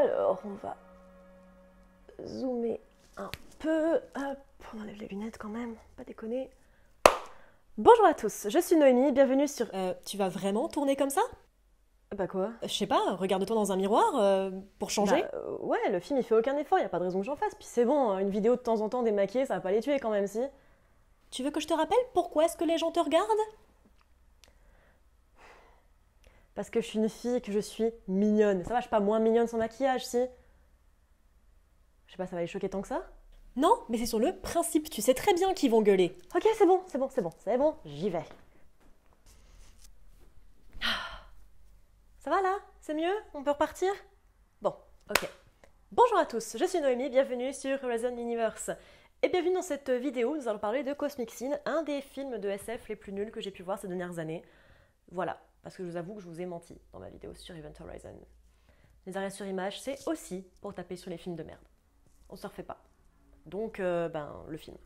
Alors, on va zoomer un peu. Hop, on enlève les lunettes quand même, pas déconner. Bonjour à tous, je suis Noémie, bienvenue sur... Tu vas vraiment tourner comme ça? Bah quoi? Je sais pas, regarde-toi dans un miroir pour changer. Ouais, le film il fait aucun effort, y a pas de raison que j'en fasse. Puis c'est bon, hein, une vidéo de temps en temps démaquillée, ça va pas les tuer quand même, si. Tu veux que je te rappelle pourquoi est-ce que les gens te regardent? Parce que je suis une fille et que je suis mignonne. Ça va, je suis pas moins mignonne sans maquillage, si. Je sais pas, ça va les choquer tant que ça? Non, mais c'est sur le principe, tu sais très bien qu'ils vont gueuler. Ok, c'est bon, j'y vais. Ça va là? C'est mieux? On peut repartir? Bon, ok. Bonjour à tous, je suis Noémie, bienvenue sur Horizon Universe. Et bienvenue dans cette vidéo, nous allons parler de Cosmic Sin, un des films de SF les plus nuls que j'ai pu voir ces dernières années. Voilà, parce que je vous avoue que je vous ai menti dans ma vidéo sur Event Horizon. Les arrêts sur image, c'est aussi pour taper sur les films de merde. On se refait pas. Donc, le film.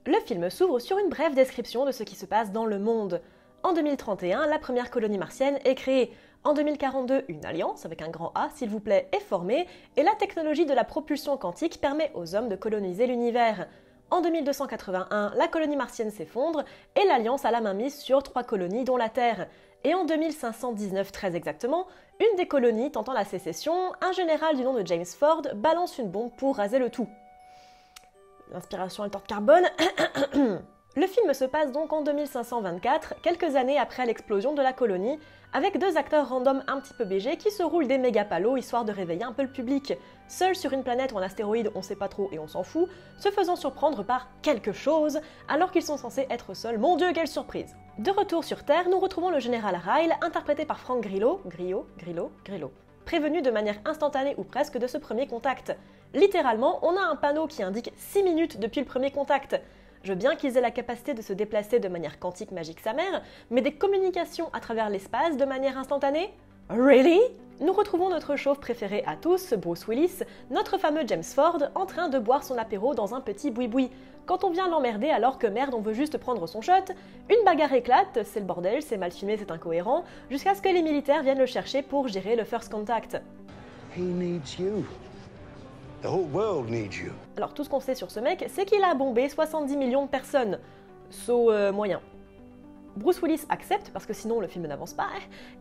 Le film s'ouvre sur une brève description de ce qui se passe dans le monde. En 2031, la première colonie martienne est créée. En 2042, une alliance, avec un grand A s'il vous plaît, est formée, et la technologie de la propulsion quantique permet aux hommes de coloniser l'univers. En 2281, la colonie martienne s'effondre, et l'alliance a la main mise sur 3 colonies dont la Terre. Et en 2519 très exactement, une des colonies tentant la sécession, un général du nom de James Ford balance une bombe pour raser le tout. L'inspiration est hors de carbone. Le film se passe donc en 2524, quelques années après l'explosion de la colonie, avec 2 acteurs random un petit peu BG qui se roulent des méga palos histoire de réveiller un peu le public. Seuls sur une planète ou un astéroïde, on sait pas trop et on s'en fout, se faisant surprendre par quelque chose, alors qu'ils sont censés être seuls. Mon Dieu, quelle surprise! De retour sur Terre, nous retrouvons le général Ryle, interprété par Frank Grillo, prévenu de manière instantanée ou presque de ce premier contact. Littéralement, on a un panneau qui indique 6 minutes depuis le premier contact. Je veux bien qu'ils aient la capacité de se déplacer de manière quantique magique sa mère, mais des communications à travers l'espace de manière instantanée? Really? Nous retrouvons notre chauve préféré à tous, Bruce Willis, notre fameux James Ford, en train de boire son apéro dans un petit boui-boui. Quand on vient l'emmerder alors que merde on veut juste prendre son shot, une bagarre éclate, c'est le bordel, c'est mal filmé, c'est incohérent, jusqu'à ce que les militaires viennent le chercher pour gérer le first contact. He needs you. The whole world needs you. Alors tout ce qu'on sait sur ce mec, c'est qu'il a bombé 70 millions de personnes. Moyen. Bruce Willis accepte, parce que sinon le film n'avance pas,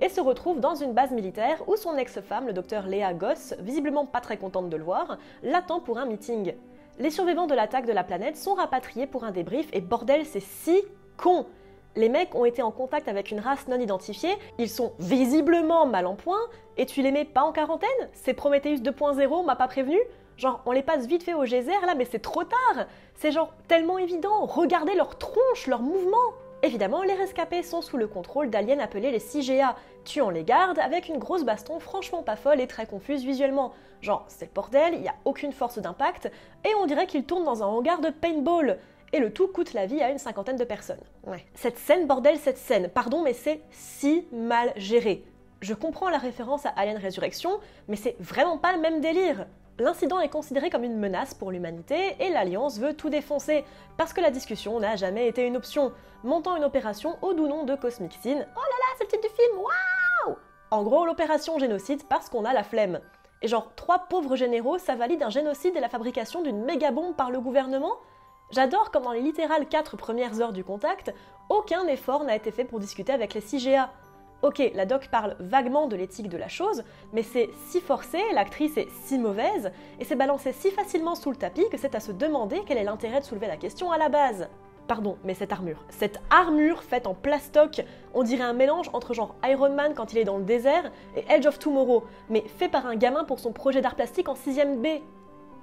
et se retrouve dans une base militaire où son ex-femme, le docteur Léa Goss, visiblement pas très contente de le voir, l'attend pour un meeting. Les survivants de l'attaque de la planète sont rapatriés pour un débrief, et bordel, c'est si con! Les mecs ont été en contact avec une race non identifiée, ils sont visiblement mal en point, et tu les mets pas en quarantaine? C'est Prometheus 2.0, m'a pas prévenu? Genre, on les passe vite fait au geyser là, mais c'est trop tard! C'est genre tellement évident, regardez leurs tronches, leurs mouvements! Évidemment, les rescapés sont sous le contrôle d'aliens appelés les CGA, tuant les gardes avec une grosse baston franchement pas folle et très confuse visuellement. Genre, c'est le bordel, il n'y a aucune force d'impact, et on dirait qu'ils tournent dans un hangar de paintball. Et le tout coûte la vie à une 50aine de personnes. Ouais. Cette scène, pardon, mais c'est si mal géré. Je comprends la référence à Alien Resurrection, mais c'est vraiment pas le même délire. L'incident est considéré comme une menace pour l'humanité et l'Alliance veut tout défoncer, parce que la discussion n'a jamais été une option, montant une opération au doux nom de Cosmic Sin. Oh là là, c'est le titre du film, waouh! En gros, l'opération génocide parce qu'on a la flemme. Et genre, 3 pauvres généraux, ça valide un génocide et la fabrication d'une méga bombe par le gouvernement? J'adore comme dans les littérales 4 premières heures du contact, aucun effort n'a été fait pour discuter avec les CGA. Ok, la doc parle vaguement de l'éthique de la chose, mais c'est si forcé, l'actrice est si mauvaise, et c'est balancé si facilement sous le tapis que c'est à se demander quel est l'intérêt de soulever la question à la base. Pardon, mais cette armure faite en plastoc, on dirait un mélange entre genre Iron Man quand il est dans le désert et Edge of Tomorrow, mais fait par un gamin pour son projet d'art plastique en 6ème B.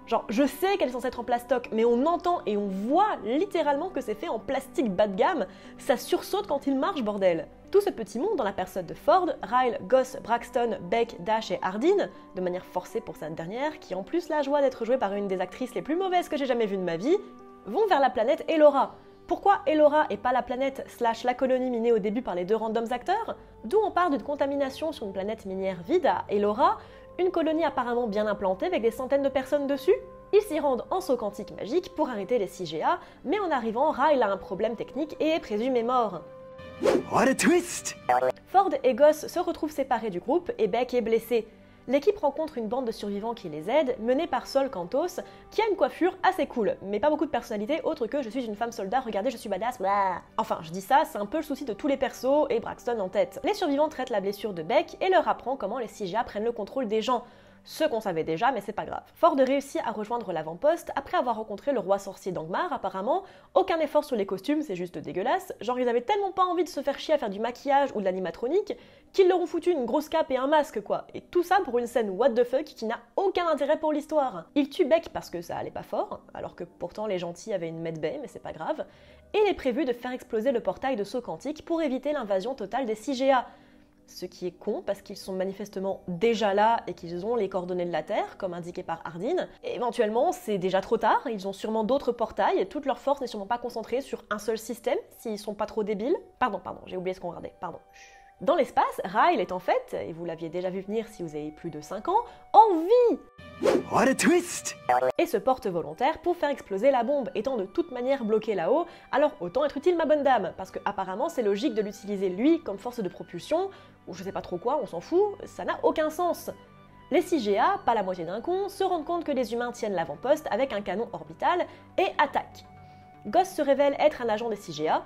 Genre, je sais qu'elle est censée être en plastoc, mais on entend et on voit littéralement que c'est fait en plastique bas de gamme, ça sursaute quand il marche, bordel. Tout ce petit monde dans la personne de Ford, Ryle, Goss, Braxton, Beck, Dash et Hardin, de manière forcée pour cette dernière, qui en plus la joie d'être jouée par une des actrices les plus mauvaises que j'ai jamais vues de ma vie, vont vers la planète Elora. Pourquoi Elora et pas la planète / la colonie minée au début par les 2 randoms acteurs? D'où on part d'une contamination sur une planète minière vide à Elora, une colonie apparemment bien implantée avec des centaines de personnes dessus? Ils s'y rendent en saut quantique magique pour arrêter les CGA, mais en arrivant, Ryle a un problème technique et est présumé mort. What a twist! Ford et Goss se retrouvent séparés du groupe et Beck est blessé. L'équipe rencontre une bande de survivants qui les aide, menée par Sol Cantos, qui a une coiffure assez cool, mais pas beaucoup de personnalité autre que je suis une femme soldat, regardez je suis badass, blah. Enfin, je dis ça, c'est un peu le souci de tous les persos et Braxton en tête. Les survivants traitent la blessure de Beck et leur apprend comment les CGA prennent le contrôle des gens. Ce qu'on savait déjà, mais c'est pas grave. Ford réussit à rejoindre l'avant-poste après avoir rencontré le roi sorcier d'Angmar, apparemment. Aucun effort sur les costumes, c'est juste dégueulasse. Genre, ils avaient tellement pas envie de se faire chier à faire du maquillage ou de l'animatronique qu'ils leur ont foutu une grosse cape et un masque, quoi. Et tout ça pour une scène what the fuck qui n'a aucun intérêt pour l'histoire. Ils tuent Beck parce que ça allait pas fort, alors que pourtant les gentils avaient une medbay, mais c'est pas grave. Et il est prévu de faire exploser le portail de saut quantique pour éviter l'invasion totale des CGA. Ce qui est con parce qu'ils sont manifestement déjà là et qu'ils ont les coordonnées de la Terre, comme indiqué par Hardin. Et éventuellement, c'est déjà trop tard, ils ont sûrement d'autres portails, et toute leur force n'est sûrement pas concentrée sur un seul système, s'ils sont pas trop débiles. Pardon, j'ai oublié ce qu'on regardait, pardon. Dans l'espace, Ryle est en fait, et vous l'aviez déjà vu venir si vous avez plus de 5 ans, en vie! What a twist! Et se porte volontaire pour faire exploser la bombe, étant de toute manière bloqué là-haut, alors autant être utile ma bonne dame, parce que apparemment c'est logique de l'utiliser lui comme force de propulsion, ou je sais pas trop quoi, on s'en fout, ça n'a aucun sens. Les CGA, pas la moitié d'un con, se rendent compte que les humains tiennent l'avant-poste avec un canon orbital et attaquent. Goss se révèle être un agent des CGA,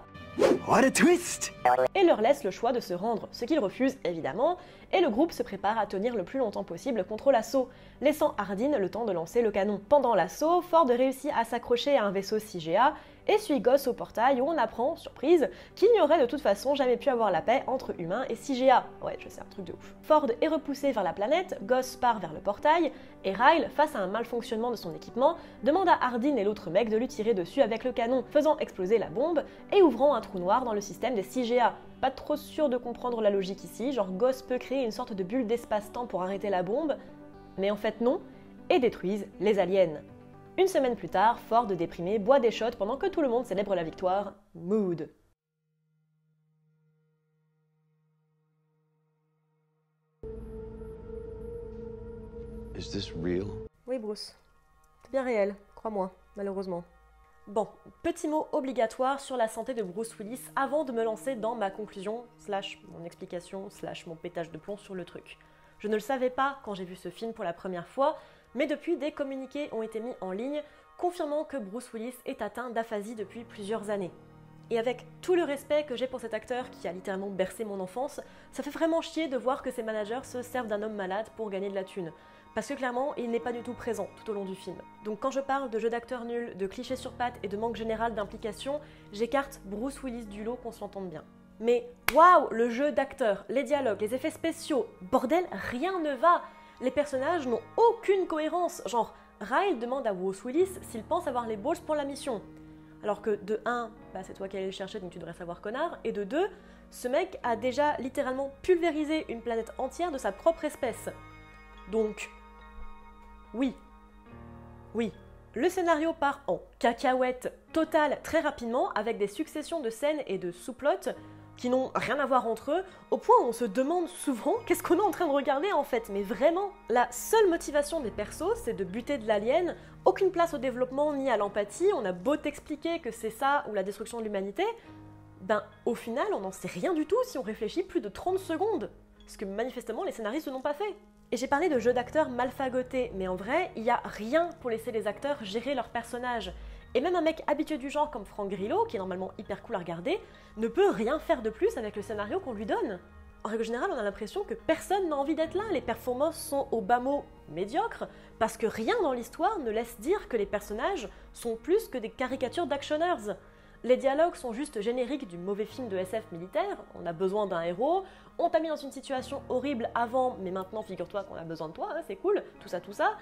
What a twist! et leur laisse le choix de se rendre, ce qu'ils refusent évidemment, et le groupe se prépare à tenir le plus longtemps possible contre l'assaut, laissant Hardin le temps de lancer le canon. Pendant l'assaut, Ford réussit à s'accrocher à un vaisseau CGA et suit Goss au portail où on apprend, surprise, qu'il n'y aurait de toute façon jamais pu avoir la paix entre humains et CGA. Ouais, je sais, un truc de ouf. Ford est repoussé vers la planète, Goss part vers le portail, et Ryle, face à un malfonctionnement de son équipement, demande à Hardin et l'autre mec de lui tirer dessus avec le canon, faisant exploser la bombe et ouvrant un trou noir dans le système des CGA. Pas trop sûr de comprendre la logique ici, genre Goss peut créer une sorte de bulle d'espace-temps pour arrêter la bombe, mais en fait non, et détruisent les aliens. Une semaine plus tard, Ford déprimé boit des shots pendant que tout le monde célèbre la victoire. Mood. Is this real? Oui Bruce, c'est bien réel, crois-moi, malheureusement. Bon, petit mot obligatoire sur la santé de Bruce Willis avant de me lancer dans ma conclusion, / mon explication, / mon pétage de plomb sur le truc. Je ne le savais pas quand j'ai vu ce film pour la première fois, mais depuis des communiqués ont été mis en ligne confirmant que Bruce Willis est atteint d'aphasie depuis plusieurs années. Et avec tout le respect que j'ai pour cet acteur qui a littéralement bercé mon enfance, ça fait vraiment chier de voir que ses managers se servent d'un homme malade pour gagner de la thune. Parce que clairement, il n'est pas du tout présent tout au long du film. Donc quand je parle de jeu d'acteur nul, de clichés sur pattes et de manque général d'implication, j'écarte Bruce Willis du lot qu'on s'entende bien. Mais waouh, le jeu d'acteur, les dialogues, les effets spéciaux, bordel, rien ne va. Les personnages n'ont aucune cohérence. Genre, Ryle demande à Bruce Willis s'il pense avoir les balls pour la mission. Alors que de 1, c'est toi qui allais le chercher donc tu devrais savoir connard, et de 2, ce mec a déjà littéralement pulvérisé une planète entière de sa propre espèce. Donc, oui, le scénario part en cacahuète totale très rapidement avec des successions de scènes et de sous-plots qui n'ont rien à voir entre eux, au point où on se demande souvent qu'est-ce qu'on est en train de regarder en fait, mais vraiment, la seule motivation des persos c'est de buter de l'alien, aucune place au développement ni à l'empathie, on a beau t'expliquer que c'est ça ou la destruction de l'humanité, au final on n'en sait rien du tout si on réfléchit plus de 30 secondes, ce que manifestement les scénaristes n'ont pas fait. Et j'ai parlé de jeux d'acteurs mal fagotés, mais en vrai, il n'y a rien pour laisser les acteurs gérer leurs personnages. Et même un mec habitué du genre comme Frank Grillo, qui est normalement hyper cool à regarder, ne peut rien faire de plus avec le scénario qu'on lui donne. En règle générale, on a l'impression que personne n'a envie d'être là, les performances sont au bas mot médiocres, parce que rien dans l'histoire ne laisse dire que les personnages sont plus que des caricatures d'actionneurs. Les dialogues sont juste génériques du mauvais film de SF militaire, on a besoin d'un héros, on t'a mis dans une situation horrible avant, mais maintenant figure-toi qu'on a besoin de toi, hein, c'est cool, tout ça.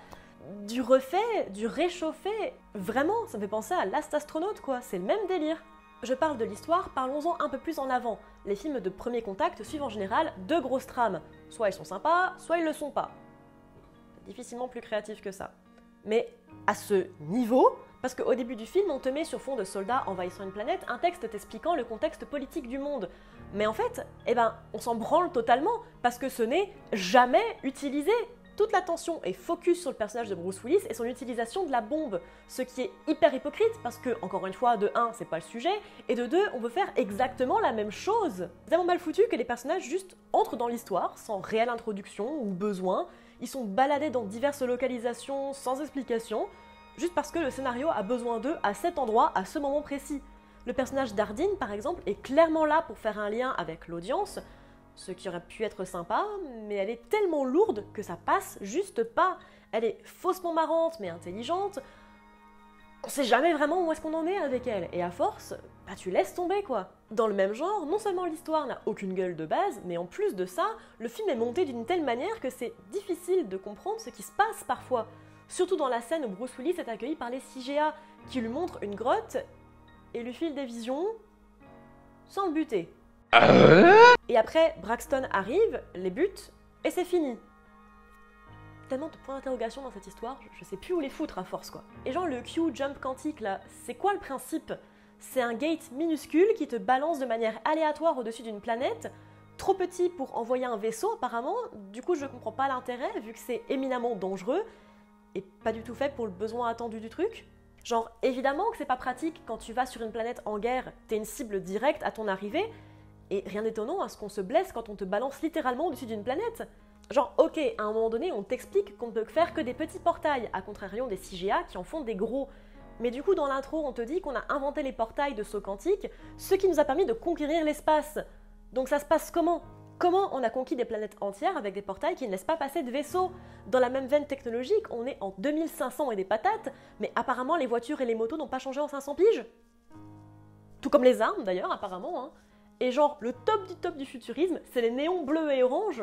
Du refait, du réchauffé, vraiment, ça me fait penser à Last Astronaut quoi, c'est le même délire. Je parle de l'histoire, parlons-en un peu plus en avant. Les films de premier contact suivent en général deux grosses trames, soit ils sont sympas, soit ils le sont pas. Difficilement plus créatif que ça. Mais à ce niveau, parce qu'au début du film, on te met sur fond de soldats envahissant une planète un texte t'expliquant le contexte politique du monde. Mais en fait, on s'en branle totalement, parce que ce n'est jamais utilisé. toute l'attention est focus sur le personnage de Bruce Willis et son utilisation de la bombe, ce qui est hyper hypocrite parce que, encore une fois, de 1, c'est pas le sujet, et de 2, on veut faire exactement la même chose. C'est tellement mal foutu que les personnages juste entrent dans l'histoire sans réelle introduction ou besoin, ils sont baladés dans diverses localisations sans explication, juste parce que le scénario a besoin d'eux à cet endroit, à ce moment précis. Le personnage d'Ardine, par exemple, est clairement là pour faire un lien avec l'audience, ce qui aurait pu être sympa, mais elle est tellement lourde que ça passe juste pas. Elle est faussement marrante mais intelligente. On sait jamais vraiment où est-ce qu'on en est avec elle, et à force, bah tu laisses tomber quoi. Dans le même genre, non seulement l'histoire n'a aucune gueule de base, mais en plus de ça, le film est monté d'une telle manière que c'est difficile de comprendre ce qui se passe parfois. Surtout dans la scène où Bruce Willis est accueilli par les CGA, qui lui montrent une grotte et lui filent des visions sans le buter. Et après, Braxton arrive, les bute, et c'est fini. Tellement de points d'interrogation dans cette histoire, je sais plus où les foutre à force quoi. Et genre le Q-jump quantique là, c'est quoi le principe? C'est un gate minuscule qui te balance de manière aléatoire au-dessus d'une planète, trop petit pour envoyer un vaisseau apparemment, du coup je comprends pas l'intérêt vu que c'est éminemment dangereux, et pas du tout fait pour le besoin attendu du truc. Genre évidemment que c'est pas pratique quand tu vas sur une planète en guerre, t'es une cible directe à ton arrivée, et rien d'étonnant à ce qu'on se blesse quand on te balance littéralement au-dessus d'une planète. Genre, ok, à un moment donné, on t'explique qu'on ne peut faire que des petits portails, à contrario des CGA qui en font des gros. Mais du coup, dans l'intro, on te dit qu'on a inventé les portails de saut quantique, ce qui nous a permis de conquérir l'espace. Donc ça se passe comment? Comment on a conquis des planètes entières avec des portails qui ne laissent pas passer de vaisseaux? Dans la même veine technologique, on est en 2500 et des patates, mais apparemment les voitures et les motos n'ont pas changé en 500 piges. Tout comme les armes d'ailleurs, apparemment, hein. Et genre, le top du futurisme, c'est les néons bleus et oranges.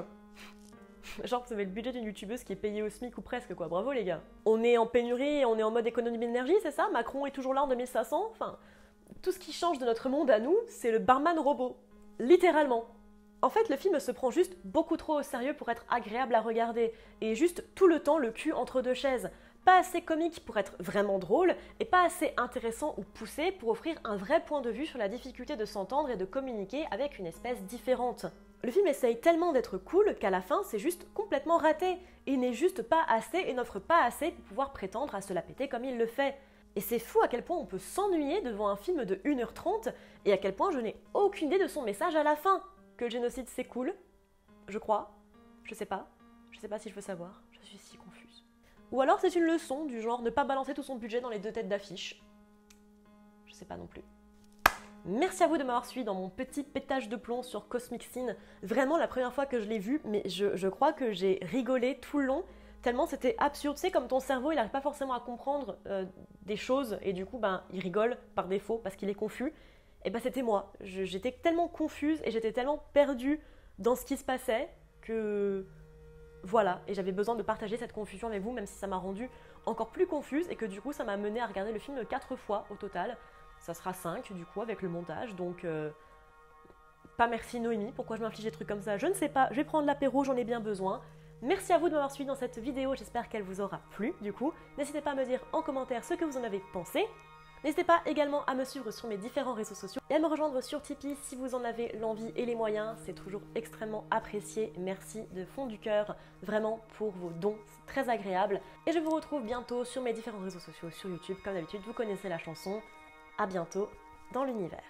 Genre, vous avez le budget d'une youtubeuse qui est payée au SMIC ou presque, quoi. Bravo, les gars. On est en pénurie, on est en mode économie d'énergie, c'est ça? Macron est toujours là en 2500. Enfin, tout ce qui change de notre monde à nous, c'est le barman robot. Littéralement. En fait, le film se prend juste beaucoup trop au sérieux pour être agréable à regarder. Et juste tout le temps le cul entre deux chaises. Pas assez comique pour être vraiment drôle, et pas assez intéressant ou poussé pour offrir un vrai point de vue sur la difficulté de s'entendre et de communiquer avec une espèce différente. Le film essaye tellement d'être cool qu'à la fin c'est juste complètement raté, et n'est juste pas assez et n'offre pas assez pour pouvoir prétendre à se la péter comme il le fait. Et c'est fou à quel point on peut s'ennuyer devant un film de 1h30, et à quel point je n'ai aucune idée de son message à la fin. Que le génocide c'est cool, je crois, je sais pas si je veux savoir, je suis si confuse. Ou alors c'est une leçon du genre ne pas balancer tout son budget dans les 2 têtes d'affiche. Je sais pas non plus. Merci à vous de m'avoir suivi dans mon petit pétage de plomb sur Cosmic Sin. Vraiment la première fois que je l'ai vu, mais je crois que j'ai rigolé tout le long, tellement c'était absurde. Tu sais, comme ton cerveau il n'arrive pas forcément à comprendre des choses, et du coup ben, il rigole par défaut parce qu'il est confus. Et ben c'était moi. J'étais tellement confuse et j'étais tellement perdue dans ce qui se passait que... Voilà, et j'avais besoin de partager cette confusion avec vous, même si ça m'a rendue encore plus confuse et que du coup ça m'a mené à regarder le film 4 fois au total. Ça sera 5 du coup avec le montage, donc pas merci Noémie, pourquoi je m'inflige des trucs comme ça, je ne sais pas, je vais prendre l'apéro, j'en ai bien besoin. Merci à vous de m'avoir suivi dans cette vidéo, j'espère qu'elle vous aura plu du coup. N'hésitez pas à me dire en commentaire ce que vous en avez pensé. N'hésitez pas également à me suivre sur mes différents réseaux sociaux et à me rejoindre sur Tipeee si vous en avez l'envie et les moyens. C'est toujours extrêmement apprécié. Merci de fond du cœur, vraiment, pour vos dons. C'est très agréable. Et je vous retrouve bientôt sur mes différents réseaux sociaux, sur YouTube. Comme d'habitude, vous connaissez la chanson. À bientôt dans l'univers.